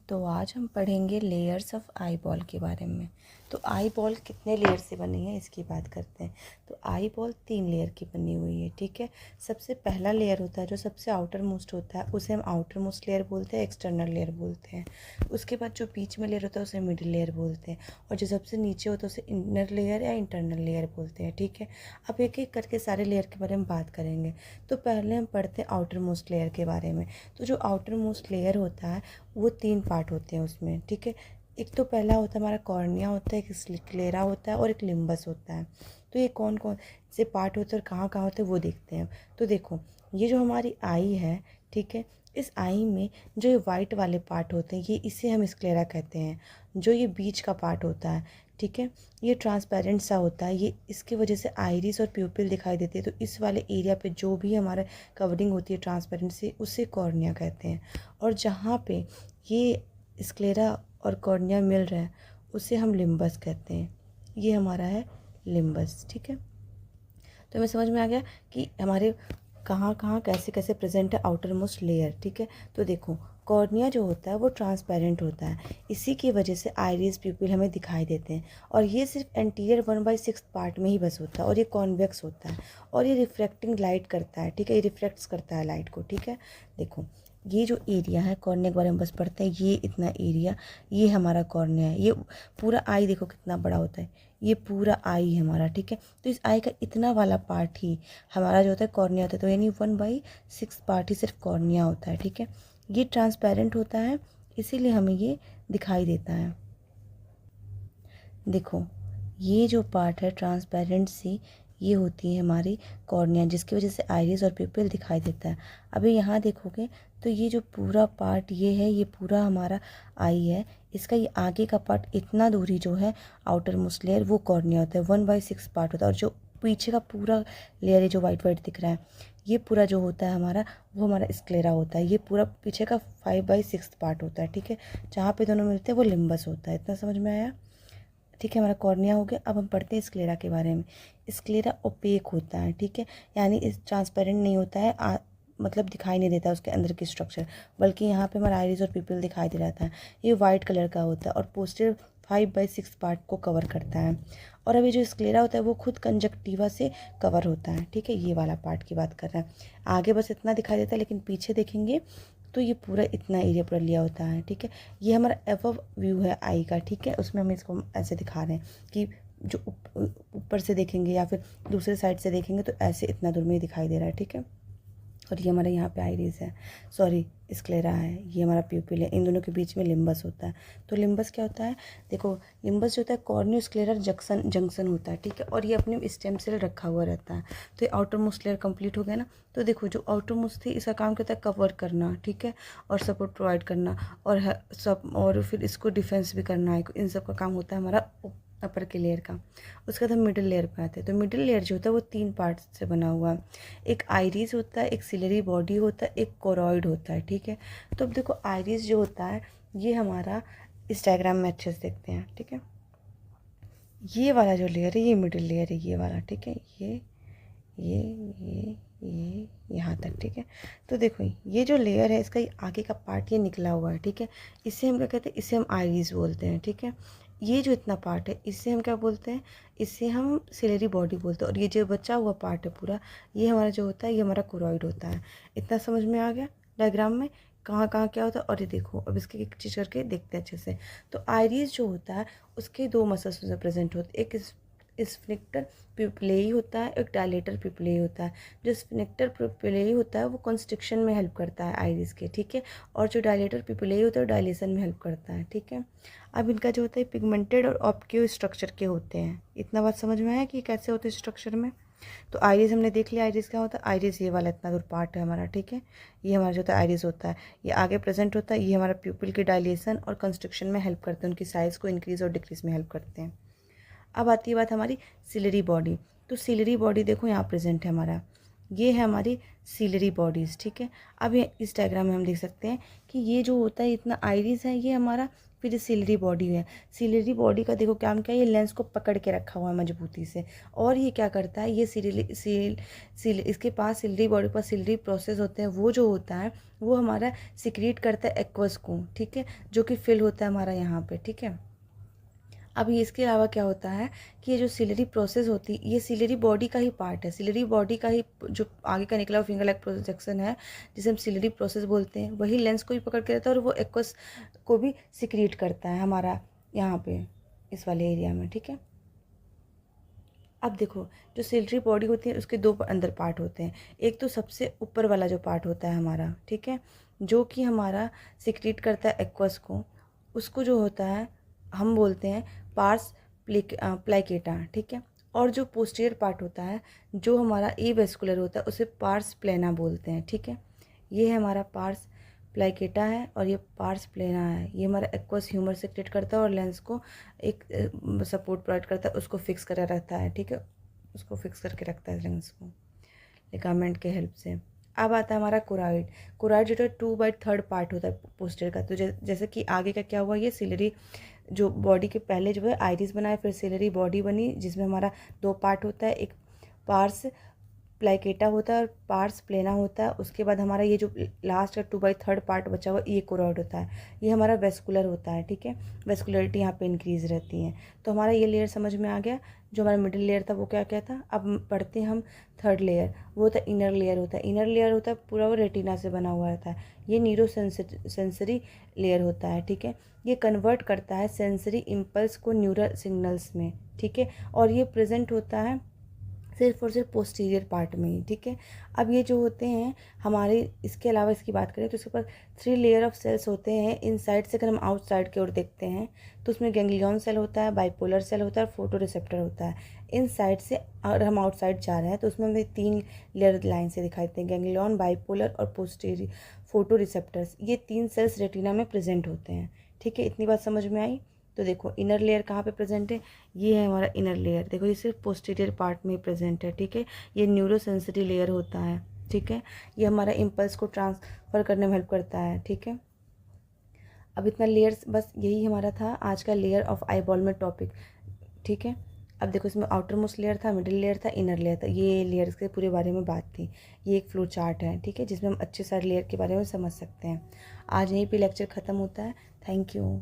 तो आज हम पढ़ेंगे लेयर्स ऑफ आई बॉल के बारे में। तो आई बॉल कितने लेयर से बनी है इसकी बात करते हैं। तो आई बॉल 3 लेयर की बनी हुई है, ठीक है। सबसे पहला लेयर होता है जो सबसे आउटर मोस्ट होता है, उसे हम आउटर मोस्ट लेयर बोलते हैं, एक्सटर्नल लेयर बोलते हैं। उसके बाद जो बीच में लेयर होता है उसे मिडिल लेयर बोलते हैं, और जो सबसे नीचे होता है उसे इनर लेयर या इंटरनल लेयर बोलते हैं, ठीक है। अब एक एक करके सारे लेयर के बारे में बात करेंगे। तो पहले हम पढ़ते हैं आउटर मोस्ट लेयर के बारे में। तो जो आउटर मोस्ट लेयर होता है वो 3 पार्ट होते हैं उसमें, ठीक है। एक तो पहला होता है हमारा कॉर्निया होता है, एक स्क्लेरा होता है और एक लिम्बस होता है। तो ये कौन कौन से पार्ट होते हैं और कहाँ कहाँ होते हैं वो देखते हैं। तो देखो, ये जो हमारी आई है, ठीक है, इस आई में जो ये वाइट वाले पार्ट होते हैं ये इसे हम स्क्लेरा कहते हैं। जो ये बीच का पार्ट होता है, ठीक है, ये ट्रांसपेरेंट सा होता है, ये इसकी वजह से आइरिस और प्यूपिल दिखाई देती है। तो इस वाले एरिया पे जो भी हमारा कवरिंग होती है ट्रांसपेरेंट से उसे कॉर्निया कहते हैं। और जहाँ पे ये स्क्लेरा और कॉर्निया मिल रहा है उसे हम लिम्बस कहते हैं। ये हमारा है लिम्बस, ठीक है। तो हमें समझ में आ गया कि हमारे कहाँ कहाँ कैसे कैसे प्रेजेंट है आउटर मोस्ट लेयर, ठीक है। तो देखो, कॉर्निया जो होता है वो ट्रांसपेरेंट होता है, इसी की वजह से आइरिस प्यूपिल हमें दिखाई देते हैं। और ये सिर्फ एंटीरियर 1/6 पार्ट में ही बस होता है, और ये कॉन्वेक्स होता है, और ये रिफ्लेक्टिंग लाइट करता है, ठीक है। ये रिफ्लेक्ट्स करता है लाइट को, ठीक है। देखो, ये जो एरिया है कॉर्निया के बारे में बस पढ़ते हैं। ये इतना एरिया, ये हमारा कॉर्निया है। ये पूरा आई देखो कितना बड़ा होता है, ये पूरा आई है हमारा, ठीक है। तो इस आई का इतना वाला पार्ट ही हमारा जो होता है कॉर्निया होता है। तो यानी 1/6 पार्ट ही सिर्फ कॉर्निया होता है, ठीक है। ये ट्रांसपेरेंट होता है, इसीलिए हमें ये दिखाई देता है। देखो, ये जो पार्ट है ट्रांसपेरेंट सी, ये होती है हमारी कॉर्निया, जिसकी वजह से आइरिस और प्यूपिल दिखाई देता है। अभी यहाँ देखोगे तो ये जो पूरा पार्ट ये है, ये पूरा हमारा आई है। इसका ये आगे का पार्ट इतना दूरी जो है आउटर मोस्ट लेयर वो कॉर्निया होता है, 1/6 पार्ट होता है। और जो पीछे का पूरा लेयर है जो वाइट वाइट दिख रहा है, ये पूरा जो होता है हमारा वो हमारा स्क्लेरा होता है। ये पूरा पीछे का 5/6 पार्ट होता है, ठीक है। जहाँ पे दोनों मिलते हैं वो लिम्बस होता है। इतना समझ में आया, ठीक है। हमारा कॉर्निया हो गया। अब हम पढ़ते हैं स्क्लेरा के बारे में। स्क्लेरा ओपेक होता है, ठीक है, यानी इस ट्रांसपेरेंट नहीं होता है, मतलब दिखाई नहीं देता उसके अंदर की स्ट्रक्चर, बल्कि यहाँ पे हमारा आइरिस और प्यूपिल दिखाई दे रहता है। ये वाइट कलर का होता है और पोस्टीरियर 5/6 पार्ट को कवर करता है। और अभी जो स्क्लेरा होता है वो खुद कंजक्टिवा से कवर होता है, ठीक है। ये वाला पार्ट की बात कर रहे हैं। आगे बस इतना दिखाई देता है, लेकिन पीछे देखेंगे तो ये पूरा इतना एरिया पूरा लिया होता है, ठीक है। ये हमारा एबव व्यू है आई का, ठीक है। उसमें हम इसको ऐसे दिखा रहे हैं कि जो ऊपर से देखेंगे या फिर दूसरे साइड से देखेंगे तो ऐसे इतना दूर में ही दिखाई दे रहा है, ठीक है। और ये हमारा यहाँ पे आइरिस है, सॉरी स्क्लेरा है, ये हमारा प्यूपिल है। इन दोनों के बीच में लिम्बस होता है। तो लिम्बस क्या होता है, देखो, लिम्बस जो होता है कॉर्नियो स्क्लेरल जंक्शन होता है, ठीक है। और ये अपने स्टेम सेल रखा हुआ रहता है। तो ये आउटर मोस्ट लेयर कंप्लीट हो गया ना। तो देखो, जो आउटर मोस्ट थी इसका काम क्या होता है, कवर करना, ठीक है, और सपोर्ट प्रोवाइड करना, और फिर इसको डिफेंस भी करना है। इन सब का काम होता है हमारा अपर के लेयर का। उसके बाद हम मिडिल लेयर पे आते हैं। तो मिडिल लेयर जो होता है वो 3 पार्ट से बना हुआ है। एक आइरिस होता है, एक सिलरी बॉडी होता है, एक कोरॉइड होता है, ठीक है। तो अब देखो, आइरिस जो होता है ये हमारा इस डायग्राम में अच्छे से देखते हैं, ठीक है। ये वाला जो लेयर है ये मिडिल लेयर है, ये वाला, ठीक है। ये यहाँ तक, ठीक है। तो देखो, ये जो लेयर है इसका आगे का पार्ट ये निकला हुआ है, ठीक है। इसे हम क्या कहते हैं, इसे हम आइरिस बोलते हैं, ठीक है। ये जो इतना पार्ट है इसे हम क्या बोलते हैं, इसे हम सिलेरी बॉडी बोलते हैं। और ये जो बचा हुआ पार्ट है पूरा, ये हमारा जो होता है ये हमारा कोरॉइड होता है। इतना समझ में आ गया डायग्राम में कहाँ कहाँ क्या होता है। और ये देखो, अब इसके एक चीज़ करके देखते हैं अच्छे से। तो आइरिस जो होता है उसके 2 मसल्स से प्रेजेंट होते हैं, एक स्फिंक्टर पिप्लेई होता है, एक डायलेटर पिप्लेई होता है। जो स्फिंक्टर पिप्लेई होता है वो कंस्ट्रिक्शन में हेल्प करता है आइरिस के, ठीक है। और जो डायलेटर पिप्लेई होता है वो डायलेशन में हेल्प करता है, ठीक है। अब इनका जो होता है पिगमेंटेड और ऑब्क्यू स्ट्रक्चर के होते हैं। इतना बात समझ में आया कि कैसे होते हैं स्ट्रक्चर में। तो आइरिस हमने देख लिया, आइरिस क्या होता है। आइरिस ये वाला इतना दूर पार्ट है हमारा, ठीक है। ये हमारा जो होता है आइरिस होता है, ये आगे प्रेजेंट होता है। ये हमारा प्यूपिल की डायलेशन और कंस्ट्रक्शन में हेल्प करते हैं, उनकी साइज़ को इंक्रीज और डिक्रीज में हेल्प करते हैं। अब आती है बात हमारी सिलरी बॉडी। तो सिलरी बॉडी देखो यहाँ प्रेजेंट है हमारा, ये है हमारी सिलरी बॉडीज़, ठीक है। अब ये इस डायग्राम में हम देख सकते हैं कि ये जो होता है इतना आइरिस है, ये हमारा फिर ये सिलरी बॉडी है, सिलरी बॉडी का देखो काम क्या है, ये लेंस को पकड़ के रखा हुआ है मजबूती से। और ये क्या करता है, ये इसके पास सिलरी बॉडी पर सिलरी प्रोसेस होते हैं, वो जो होता है वो हमारा सिक्रीट करता है एक्वस को, ठीक है, जो कि फिल होता है हमारा यहाँ पे, ठीक है। अब ये इसके अलावा क्या होता है कि ये जो सिलरी प्रोसेस होती है, ये सिलरी बॉडी का ही पार्ट है, सिलरी बॉडी का ही जो आगे का निकला हुआ फिंगर लाइक प्रोजेक्शन है जिसे हम सिलरी प्रोसेस बोलते हैं, वही लेंस को भी पकड़ के रहता है और वो एक्वस को भी सिक्रीट करता है हमारा यहाँ पे इस वाले एरिया में, ठीक है। अब देखो जो सिलरी बॉडी होती है उसके दो अंदर पार्ट होते हैं, एक तो सबसे ऊपर वाला जो पार्ट होता है हमारा, ठीक है, जो कि हमारा सिक्रीट करता है एक्वस को, उसको जो होता है हम बोलते हैं पार्स प्लाइकेटा, ठीक है। और जो पोस्टीरियर पार्ट होता है जो हमारा एवेस्कुलर होता है उसे पार्स प्लेना बोलते हैं, ठीक है। ये है हमारा पार्स प्लाइकेटा है और ये पार्स प्लेना है, ये हमारा एक्वस ह्यूमर से क्रिएट करता है और लेंस को एक सपोर्ट प्रोवाइड करता है, उसको फिक्स कर रखता है, ठीक है, उसको फिक्स करके रखता है लेंस को लिगामेंट के हेल्प से। अब आता है हमारा कोराइड। कोराइड जो है 2/3 पार्ट होता है पोस्टर का। तो जैसे कि आगे का क्या हुआ, ये सिलरी जो बॉडी के पहले जो है आइरिस बनाए, फिर सिलरी बॉडी बनी जिसमें हमारा 2 पार्ट होता है, एक पार्स प्लाइकेटा होता है और पार्स प्लेना होता है। उसके बाद हमारा ये जो लास्ट का 2/3 पार्ट बचा हुआ ये कोरॉइड होता है, ये हमारा वेस्कुलर होता है, ठीक है। वेस्कुलरिटी यहाँ पे इंक्रीज रहती है। तो हमारा ये लेयर समझ में आ गया। जो हमारा मिडिल लेयर था वो क्या क्या था, अब पढ़ते हैं हम थर्ड लेयर। वो होता है इनर लेयर होता है। इनर लेयर होता है पूरा वो रेटिना से बना हुआ रहता है। ये न्यूरो सेंसरी लेयर होता है, ठीक है। ये कन्वर्ट करता है सेंसरी इम्पल्स को न्यूरल सिग्नल्स में, ठीक है। और ये प्रेजेंट होता है सिर्फ और सिर्फ पोस्टीरियर पार्ट में ही, ठीक है। अब ये जो होते हैं हमारे, इसके अलावा इसकी बात करें तो इसके ऊपर 3 लेयर ऑफ सेल्स होते हैं। इन साइड से अगर हम आउटसाइड की ओर देखते हैं तो उसमें गैंग्लियन सेल होता है, बाइपोलर सेल होता है और फोटो रिसेप्टर होता है। इन साइड से अगर हम आउटसाइड जा रहे हैं तो उसमें हमें 3 लेयर लाइन से दिखाई देते हैं, गैंग्लियन, बाइपोलर और पोस्टीरियर फोटो रिसेप्टर्स। ये 3 सेल्स रेटिना में प्रेजेंट होते हैं, ठीक है। इतनी बात समझ में आई। तो देखो इनर लेयर कहाँ पे प्रेजेंट है, ये है हमारा इनर लेयर। देखो ये सिर्फ पोस्टीरियर पार्ट में प्रेजेंट है, ठीक है। ये न्यूरो सेंसिटिव लेयर होता है, ठीक है। ये हमारा इम्पल्स को ट्रांसफ़र करने में हेल्प करता है, ठीक है। अब इतना लेयर्स, बस यही हमारा था आज का लेयर ऑफ आई बॉल में टॉपिक, ठीक है। अब देखो इसमें आउटर मोस्ट लेयर था, मिडिल लेयर था, इनर लेयर था। ये लेयर्स के पूरे बारे में बात थी। ये एक फ्लो चार्ट है, ठीक है, जिसमें हम अच्छे सारे लेयर के बारे में समझ सकते हैं। आज यहीं पे लेक्चर ख़त्म होता है। Thank you.